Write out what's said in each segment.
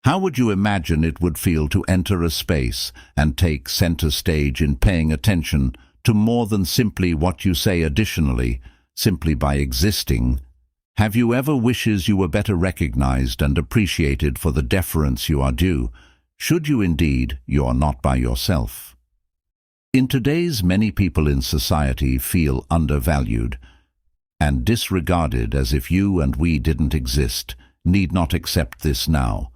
How would you imagine it would feel to enter a space and take center stage in paying attention to more than simply what you say additionally, simply by existing? Have you ever wishes you were better recognized and appreciated for the deference you are due? Should you indeed, you are not by yourself. In today's many people in society feel undervalued and disregarded as if you and we didn't exist, need not accept this now.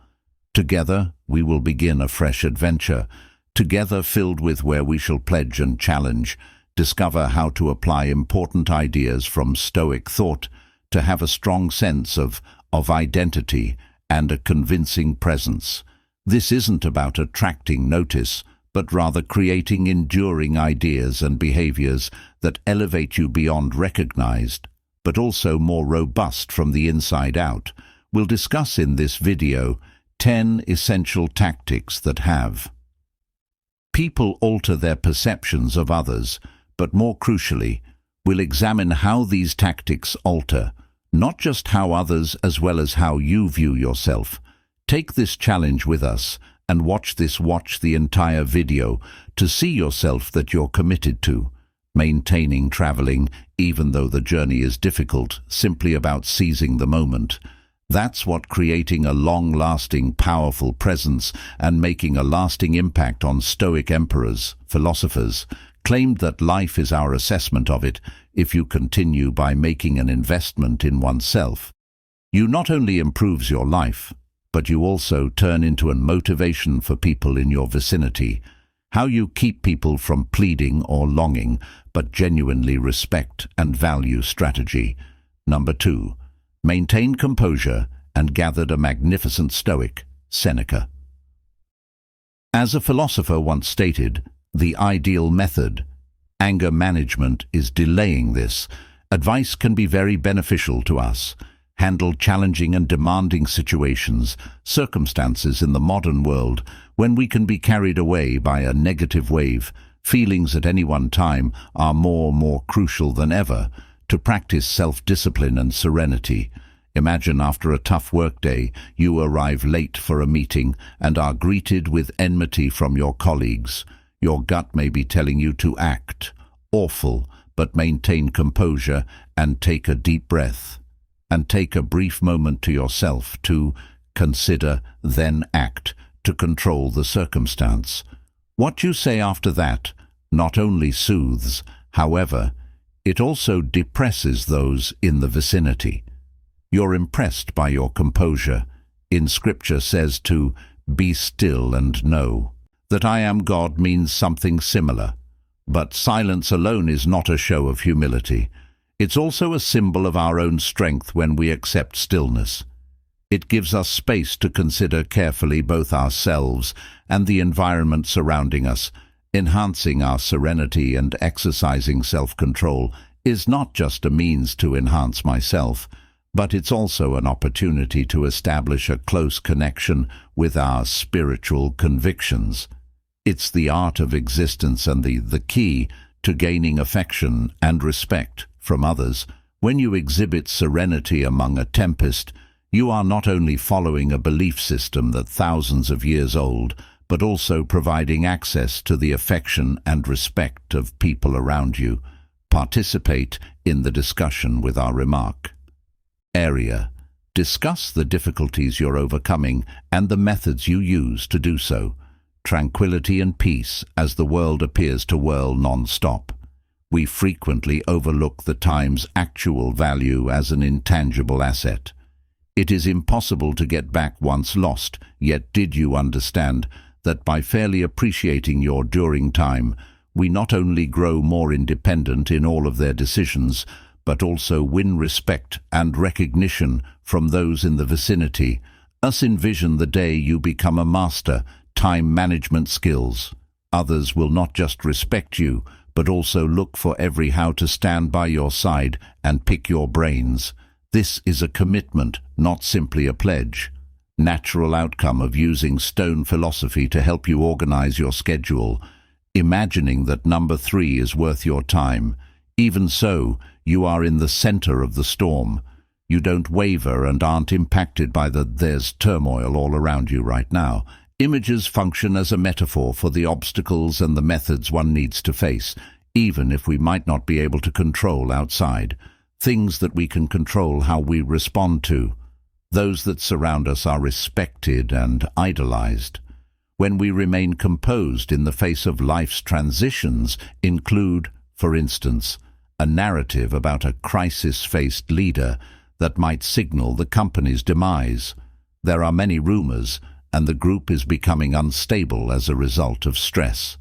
Together, we will begin a fresh adventure, together filled with where we shall pledge and challenge, discover how to apply important ideas from Stoic thought to have a strong sense of identity and a convincing presence. This isn't about attracting notice, but rather creating enduring ideas and behaviors that elevate you beyond recognized, but also more robust from the inside out. We'll discuss in this video 10 essential tactics that have people alter their perceptions of others, but more crucially, we'll examine how these tactics alter, not just how others as well as how you view yourself. Take this challenge with us and watch the entire video to see yourself that you're committed to. Maintaining traveling, even though the journey is difficult, simply about seizing the moment. That's what creating a long-lasting, powerful presence and making a lasting impact on Stoic emperors, philosophers, claimed that life is our assessment of it. If you continue by making an investment in oneself, you not only improves your life, but you also turn into a motivation for people in your vicinity. How you keep people from pleading or longing, but genuinely respect and value strategy. Number 2. Maintain composure and gathered a magnificent Stoic, Seneca. As a philosopher once stated, the ideal method, anger management, is delaying this. Advice can be very beneficial to us. Handle challenging and demanding circumstances in the modern world when we can be carried away by a negative wave. Feelings at any one time are more crucial than ever to practice self-discipline and serenity. Imagine after a tough workday, you arrive late for a meeting and are greeted with enmity from your colleagues. Your gut may be telling you to act. Awful, but maintain composure and take a deep breath. And take a brief moment to yourself to consider, then act, to control the circumstance. What you say after that not only soothes, however, it also depresses those in the vicinity. You're impressed by your composure. In Scripture says to be still and know that I am God means something similar. But silence alone is not a show of humility. It's also a symbol of our own strength when we accept stillness. It gives us space to consider carefully both ourselves and the environment surrounding us. Enhancing our serenity and exercising self-control is not just a means to enhance myself, but it's also an opportunity to establish a close connection with our spiritual convictions. It's the art of existence and the key to gaining affection and respect from others. When you exhibit serenity among a tempest, you are not only following a belief system that thousands of years old, but also providing access to the affection and respect of people around you. Participate in the discussion with our remark. Area. Discuss the difficulties you're overcoming and the methods you use to do so. Tranquility and peace as the world appears to whirl non-stop. We frequently overlook the time's actual value as an intangible asset. It is impossible to get back once lost, yet did you understand that by fairly appreciating your during time, we not only grow more independent in all of their decisions, but also win respect and recognition from those in the vicinity. Thus envision the day you become a master, time management skills. Others will not just respect you, but also look for every how to stand by your side and pick your brains. This is a commitment, not simply a pledge. Natural outcome of using Stone philosophy to help you organize your schedule. Imagining that number 3 is worth your time. Even so, you are in the center of the storm. You don't waver and aren't impacted by there's turmoil all around you right now. Images function as a metaphor for the obstacles and the methods one needs to face, even if we might not be able to control outside. Things that we can control how we respond to. Those that surround us are respected and idolized. When we remain composed in the face of life's transitions include, for instance, a narrative about a crisis-faced leader that might signal the company's demise. There are many rumors, and the group is becoming unstable as a result of stress.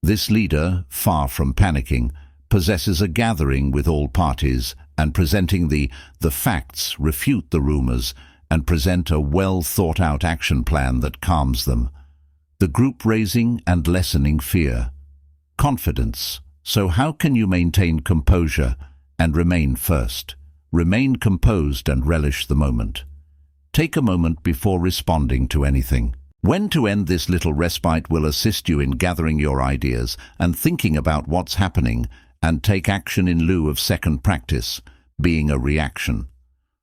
This leader, far from panicking, possesses a gathering with all parties and presenting the facts, refute the rumors, and present a well-thought-out action plan that calms them. The group raising and lessening fear. Confidence. So how can you maintain composure and remain first? Remain composed and relish the moment. Take a moment before responding to anything. When to end this little respite will assist you in gathering your ideas and thinking about what's happening, and take action in lieu of second practice, being a reaction.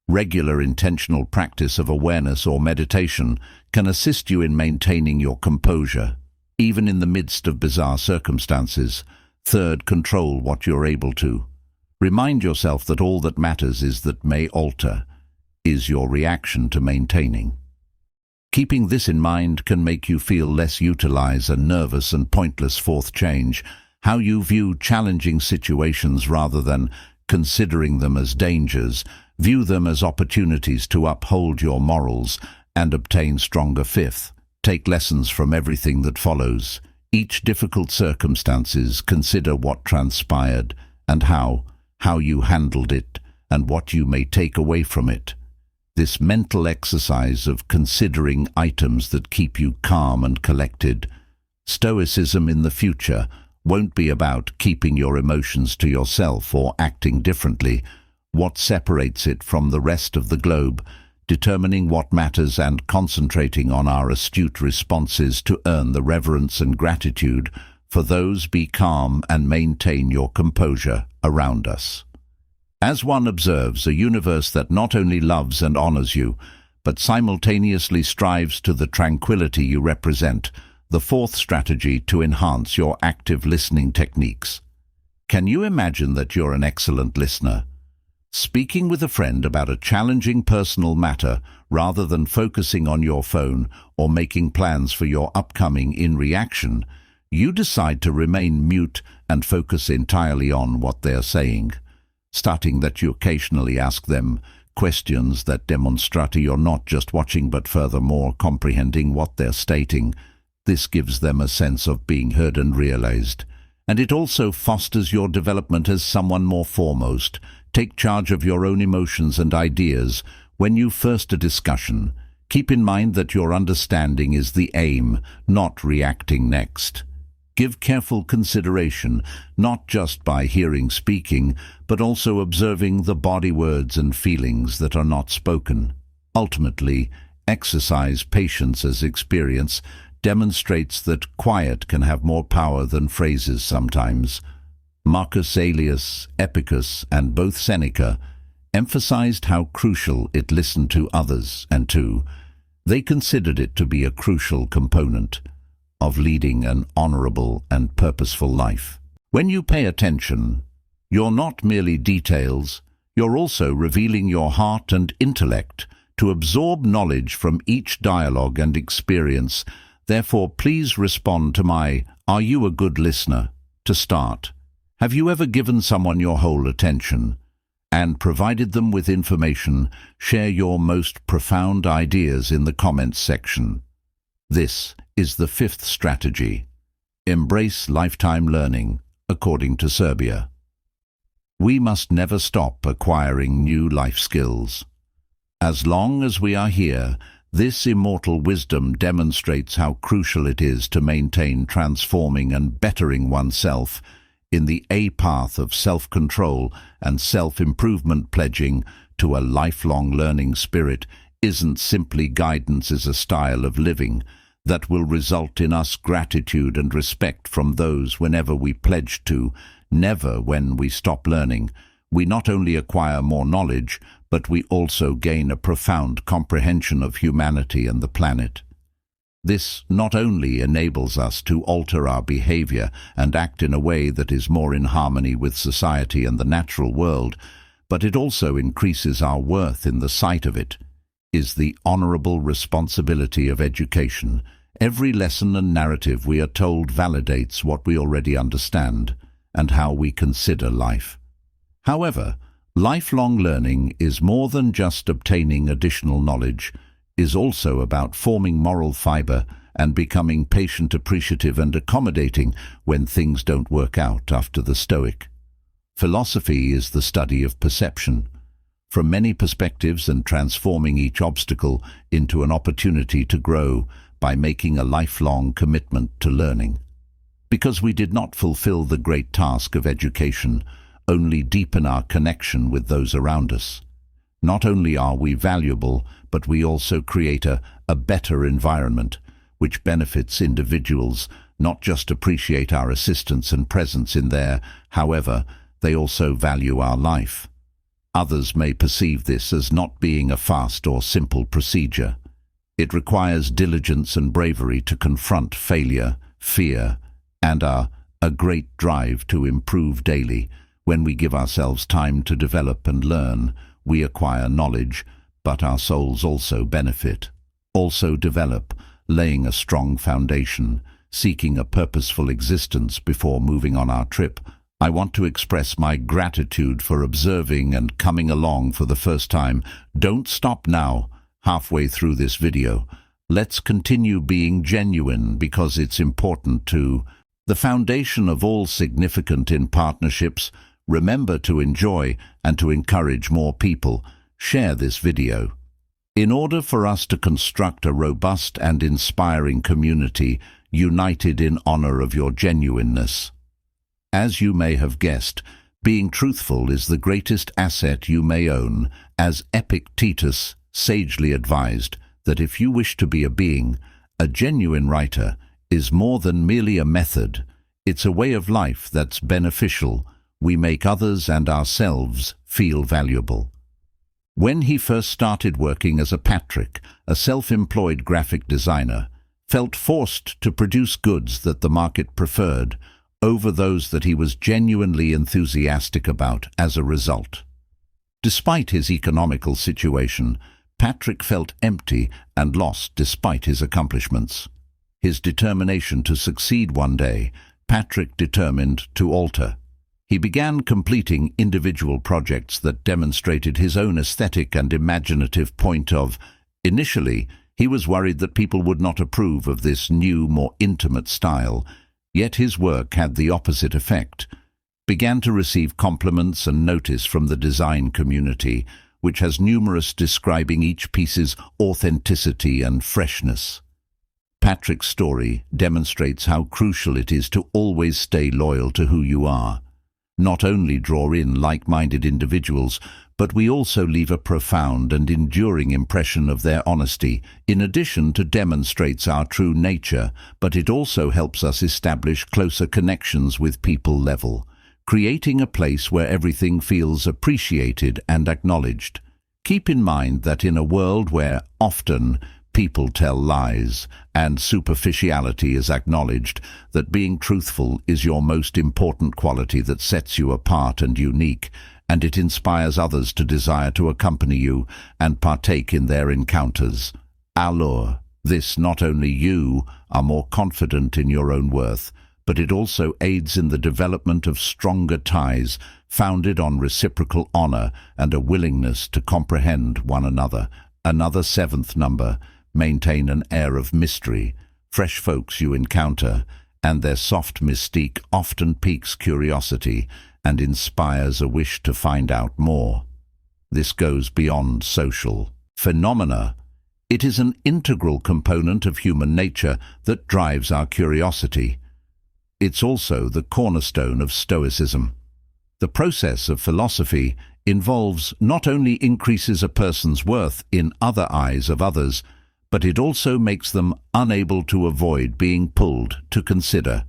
Regular intentional practice of awareness or meditation can assist you in maintaining your composure, even in the midst of bizarre circumstances. Third, control what you're able to. Remind yourself that all that matters is that may alter, is your reaction to maintaining. Keeping this in mind can make you feel less utilize a nervous and pointless fourth change, how you view challenging situations rather than considering them as dangers. View them as opportunities to uphold your morals and obtain stronger. Fifth, take lessons from everything that follows. Each difficult circumstances, consider what transpired and how you handled it and what you may take away from it. This mental exercise of considering items that keep you calm and collected. Stoicism in the future won't be about keeping your emotions to yourself or acting differently. What separates it from the rest of the globe, determining what matters and concentrating on our astute responses to earn the reverence and gratitude for those. Be calm and maintain your composure around us. As one observes a universe that not only loves and honors you, but simultaneously strives to the tranquility you represent, the fourth strategy to enhance your active listening techniques. Can you imagine that you're an excellent listener? Speaking with a friend about a challenging personal matter rather than focusing on your phone or making plans for your upcoming in-reaction, you decide to remain mute and focus entirely on what they're saying. Starting that you occasionally ask them questions that demonstrate you're not just watching but furthermore comprehending what they're stating. This gives them a sense of being heard and realized. And it also fosters your development as someone more foremost. Take charge of your own emotions and ideas. When you first a discussion, keep in mind that your understanding is the aim, not reacting next. Give careful consideration, not just by hearing speaking, but also observing the body words and feelings that are not spoken. Ultimately, exercise patience as experience demonstrates that quiet can have more power than phrases sometimes. Marcus Aurelius, Epicus, and both Seneca emphasized how crucial it listened to others, and they considered it to be a crucial component of leading an honorable and purposeful life. When you pay attention, you're not merely details, you're also revealing your heart and intellect to absorb knowledge from each dialogue and experience. Therefore, please respond to my "Are you a good listener?" To start. Have you ever given someone your whole attention and provided them with information? Share your most profound ideas in the comments section. This is the fifth strategy. Embrace lifetime learning, according to Serbia. We must never stop acquiring new life skills. As long as we are here, this immortal wisdom demonstrates how crucial it is to maintain transforming and bettering oneself in the path of self-control and self-improvement. Pledging to a lifelong learning spirit isn't simply guidance, is a style of living that will result in us gratitude and respect from those whenever we pledge to, never when we stop learning. we not only acquire more knowledge, but we also gain a profound comprehension of humanity and the planet. This not only enables us to alter our behavior and act in a way that is more in harmony with society and the natural world, but it also increases our worth in the sight of it. Is the honorable responsibility of education. Every lesson and narrative we are told validates what we already understand and how we consider life. However, lifelong learning is more than just obtaining additional knowledge, is also about forming moral fiber and becoming patient, appreciative and accommodating when things don't work out. After the Stoic, philosophy is the study of perception, from many perspectives, and transforming each obstacle into an opportunity to grow by making a lifelong commitment to learning. Because we did not fulfill the great task of education, only deepen our connection with those around us. Not only are we valuable, but we also create a better environment, which benefits individuals, not just appreciate our assistance and presence in there, however, they also value our life. Others may perceive this as not being a fast or simple procedure. It requires diligence and bravery to confront failure, fear, and a great drive to improve daily. When we give ourselves time to develop and learn, we acquire knowledge, but our souls also benefit, also develop, laying a strong foundation, seeking a purposeful existence before moving on our trip. I want to express my gratitude for observing and coming along for the first time. Don't stop now, halfway through this video. Let's continue being genuine, because it's important to. The foundation of all significant in partnerships. Remember to enjoy and to encourage more people. Share this video. In order for us to construct a robust and inspiring community, united in honor of your genuineness. As you may have guessed, being truthful is the greatest asset you may own, as Epictetus sagely advised that if you wish to be a being, a genuine writer is more than merely a method. It's a way of life that's beneficial. We make others and ourselves feel valuable. When he first started working as Patrick, a self-employed graphic designer, felt forced to produce goods that the market preferred over those that he was genuinely enthusiastic about as a result. Despite his economical situation, Patrick felt empty and lost despite his accomplishments. His determination to succeed one day, Patrick determined to alter. He began completing individual projects that demonstrated his own aesthetic and imaginative point of. Initially, he was worried that people would not approve of this new, more intimate style, yet his work had the opposite effect. Began to receive compliments and notice from the design community, which has numerous describing each piece's authenticity and freshness. Patrick's story demonstrates how crucial it is to always stay loyal to who you are. Not only draw in like-minded individuals, but we also leave a profound and enduring impression of their honesty. In addition to demonstrates our true nature, but it also helps us establish closer connections with people level, creating a place where everything feels appreciated and acknowledged. Keep in mind that in a world where often people tell lies and superficiality is acknowledged, that being truthful is your most important quality that sets you apart and unique, and it inspires others to desire to accompany you and partake in their encounters. Allure. This not only you are more confident in your own worth, but it also aids in the development of stronger ties founded on reciprocal honor and a willingness to comprehend one another. Another seventh number. Maintain an air of mystery. Fresh folks you encounter, and their soft mystique often piques curiosity and inspires a wish to find out more. This goes beyond social phenomena. It is an integral component of human nature that drives our curiosity. It's also the cornerstone of Stoicism. The process of philosophy involves not only increases a person's worth in other eyes of others, but it also makes them unable to avoid being pulled to consider.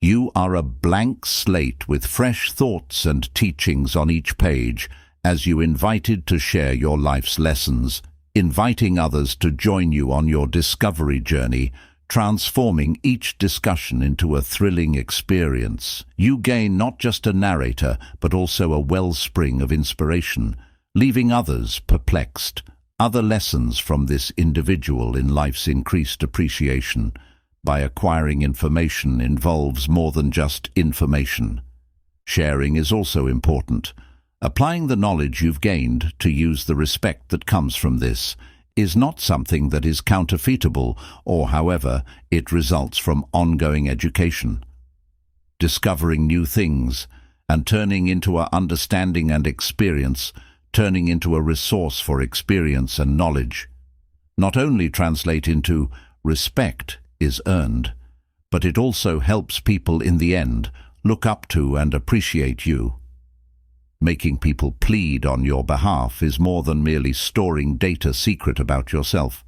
You are a blank slate with fresh thoughts and teachings on each page as you invited to share your life's lessons, inviting others to join you on your discovery journey, transforming each discussion into a thrilling experience. You gain not just a narrator, but also a wellspring of inspiration, leaving others perplexed. Other lessons from this individual in life's increased appreciation by acquiring information involves more than just information. Sharing is also important. Applying the knowledge you've gained to use the respect that comes from this is not something that is counterfeitable, or however, it results from ongoing education. Discovering new things and turning into our understanding and experience, turning into a resource for experience and knowledge, not only translate into respect is earned, but it also helps people in the end look up to and appreciate you. Making people plead on your behalf is more than merely storing data secret about yourself.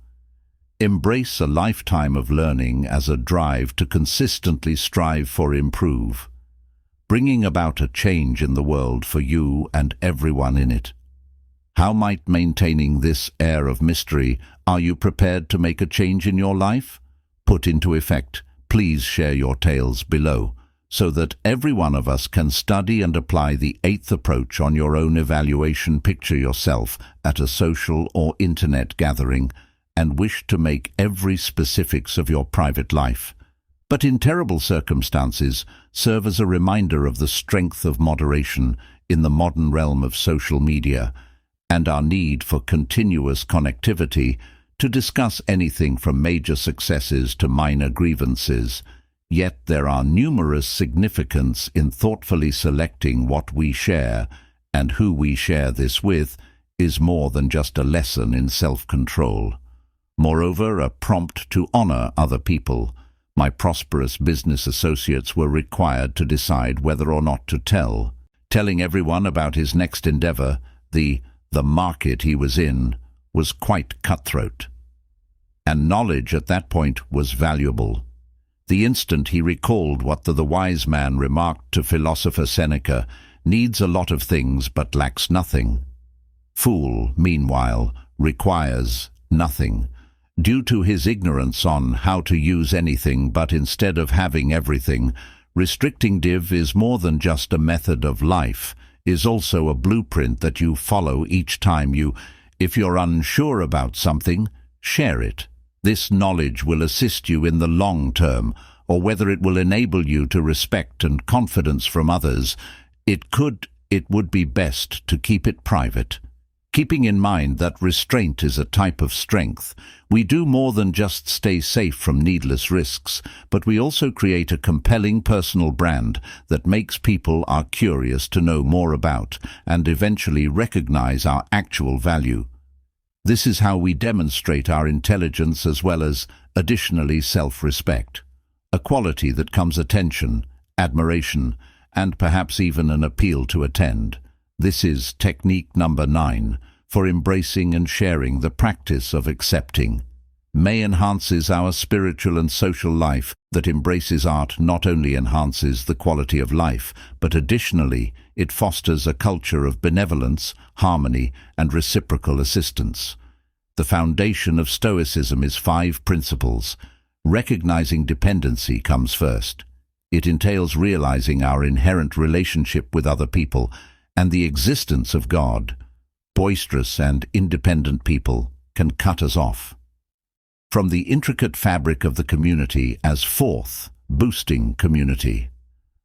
Embrace a lifetime of learning as a drive to consistently strive for improve, bringing about a change in the world for you and everyone in it. How might maintaining this air of mystery, are you prepared to make a change in your life? Put into effect, please share your tales below, so that every one of us can study and apply the 8th approach on your own evaluation. Picture yourself at a social or internet gathering and wish to make every specifics of your private life, but in terrible circumstances serve as a reminder of the strength of moderation in the modern realm of social media and our need for continuous connectivity to discuss anything from major successes to minor grievances. Yet there are numerous significance in thoughtfully selecting what we share, and who we share this with is more than just a lesson in self-control. Moreover, a prompt to honor other people. My prosperous business associates were required to decide whether or not to tell. Telling everyone about his next endeavor, the market he was in, was quite cutthroat. And knowledge at that point was valuable. The instant he recalled what the wise man remarked to philosopher Seneca, needs a lot of things but lacks nothing. Fool, meanwhile, requires nothing, due to his ignorance on how to use anything, but instead of having everything, restricting div is more than just a method of life, is also a blueprint that you follow each time if you're unsure about something, share it. This knowledge will assist you in the long term, or whether it will enable you to respect and confidence from others, it would be best to keep it private. Keeping in mind that restraint is a type of strength, we do more than just stay safe from needless risks, but we also create a compelling personal brand that makes people are curious to know more about and eventually recognize our actual value. This is how we demonstrate our intelligence as well as, additionally, self-respect, a quality that comes attention, admiration, and perhaps even an appeal to attend. This is technique number 9 for embracing and sharing the practice of accepting. May enhances our spiritual and social life. That embraces art not only enhances the quality of life, but additionally it fosters a culture of benevolence, harmony, and reciprocal assistance. The foundation of Stoicism is 5 principles. Recognizing dependency comes first. It entails realizing our inherent relationship with other people and the existence of God. Boisterous and independent people can cut us off from the intricate fabric of the community as fourth, boosting community.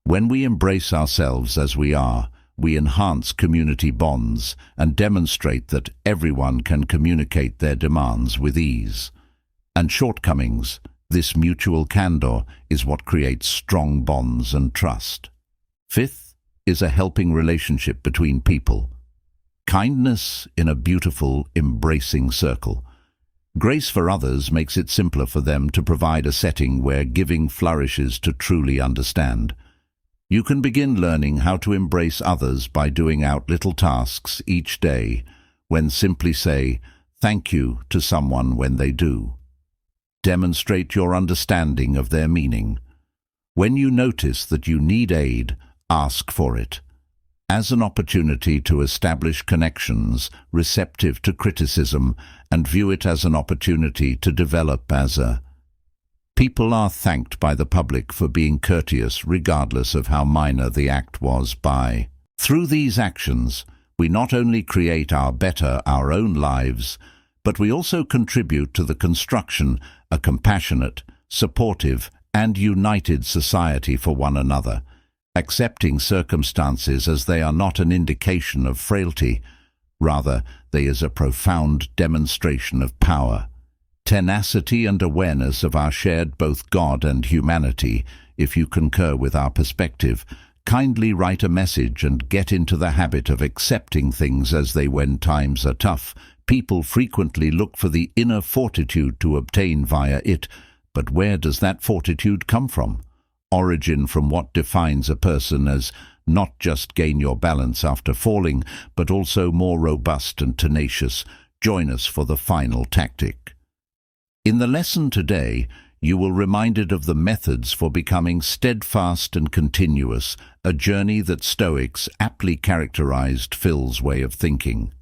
When we embrace ourselves as we are, we enhance community bonds and demonstrate that everyone can communicate their demands with ease and shortcomings. This mutual candor is what creates strong bonds and trust. Fifth is a helping relationship between people. Kindness in a beautiful, embracing circle. Grace for others makes it simpler for them to provide a setting where giving flourishes to truly understand. You can begin learning how to embrace others by doing out little tasks each day, when simply say thank you to someone when they do. Demonstrate your understanding of their meaning. When you notice that you need aid, ask for it. As an opportunity to establish connections receptive to criticism, and view it as an opportunity to develop as a. People are thanked by the public for being courteous regardless of how minor the act was by. Through these actions, we not only create our own lives, but we also contribute to the construction a compassionate, supportive, and united society for one another, accepting circumstances as they are not an indication of frailty, rather they is a profound demonstration of power. Tenacity and awareness of our shared both God and humanity. If you concur with our perspective, kindly write a message and get into the habit of accepting things as they when times are tough. People frequently look for the inner fortitude to obtain via it, but where does that fortitude come from? Origin from what defines a person as not just gain your balance after falling, but also more robust and tenacious. Join us for the final tactic. In the lesson today, you will be reminded of the methods for becoming steadfast and continuous, a journey that Stoics aptly characterized Phil's way of thinking.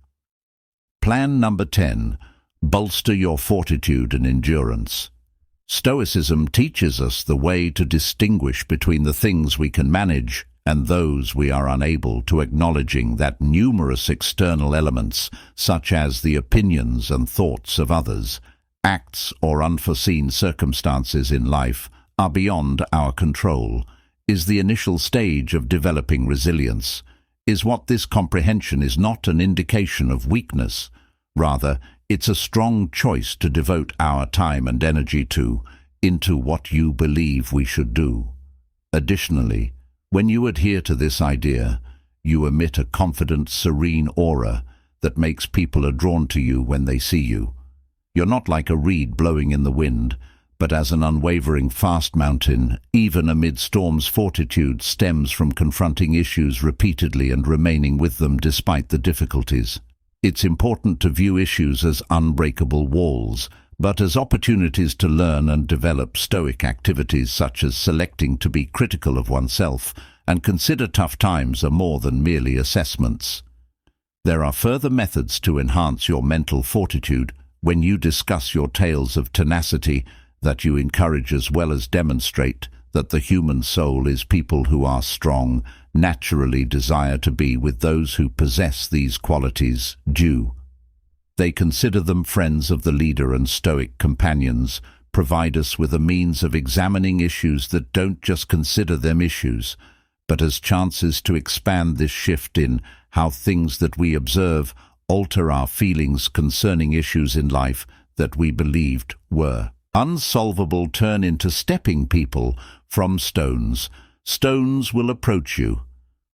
Plan number 10. Bolster your fortitude and endurance. Stoicism teaches us the way to distinguish between the things we can manage and those we are unable to, acknowledging that numerous external elements, such as the opinions and thoughts of others, acts or unforeseen circumstances in life, are beyond our control, is the initial stage of developing resilience. Is what this comprehension is not an indication of weakness. Rather, it's a strong choice to devote our time and energy into what you believe we should do. Additionally, when you adhere to this idea, you emit a confident, serene aura that makes people are drawn to you when they see you. You're not like a reed blowing in the wind, but as an unwavering fast mountain. Even amid storms, fortitude stems from confronting issues repeatedly and remaining with them despite the difficulties. It's important to view issues as unbreakable walls, but as opportunities to learn and develop. Stoic activities such as selecting to be critical of oneself and consider tough times are more than merely assessments. There are further methods to enhance your mental fortitude. When you discuss your tales of tenacity, that you encourage as well as demonstrate that the human soul is. People who are strong naturally desire to be with those who possess these qualities. They consider them friends of the leader, and Stoic companions provide us with a means of examining issues that don't just consider them issues, but as chances to expand this shift in how things that we observe alter our feelings concerning issues in life that we believed were unsolvable. Turn into stepping people from stones. Stones will approach you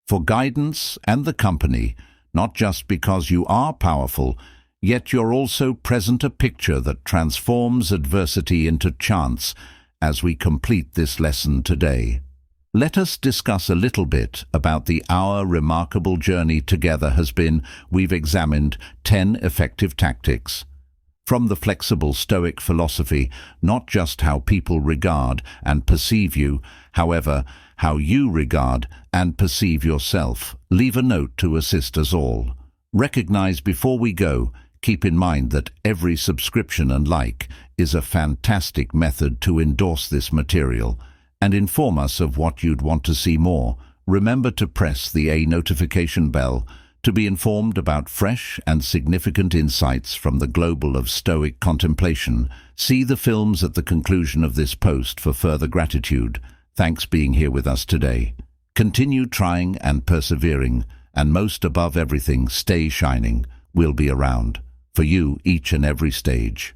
for guidance and the company, not just because you are powerful, yet you're also present. A picture that transforms adversity into chance. As we complete this lesson today, let us discuss a little bit about our remarkable journey together has been. We've examined 10 effective tactics from the flexible Stoic philosophy, not just how people regard and perceive you, however, how you regard and perceive yourself. Leave a note to assist us all. Recognize before we go, keep in mind that every subscription and like is a fantastic method to endorse this material and inform us of what you'd want to see more. Remember to press the notification bell to be informed about fresh and significant insights from the global of Stoic contemplation. See the films at the conclusion of this post for further gratitude. Thanks being here with us today. Continue trying and persevering, and most above everything, stay shining. We'll be around for you each and every stage.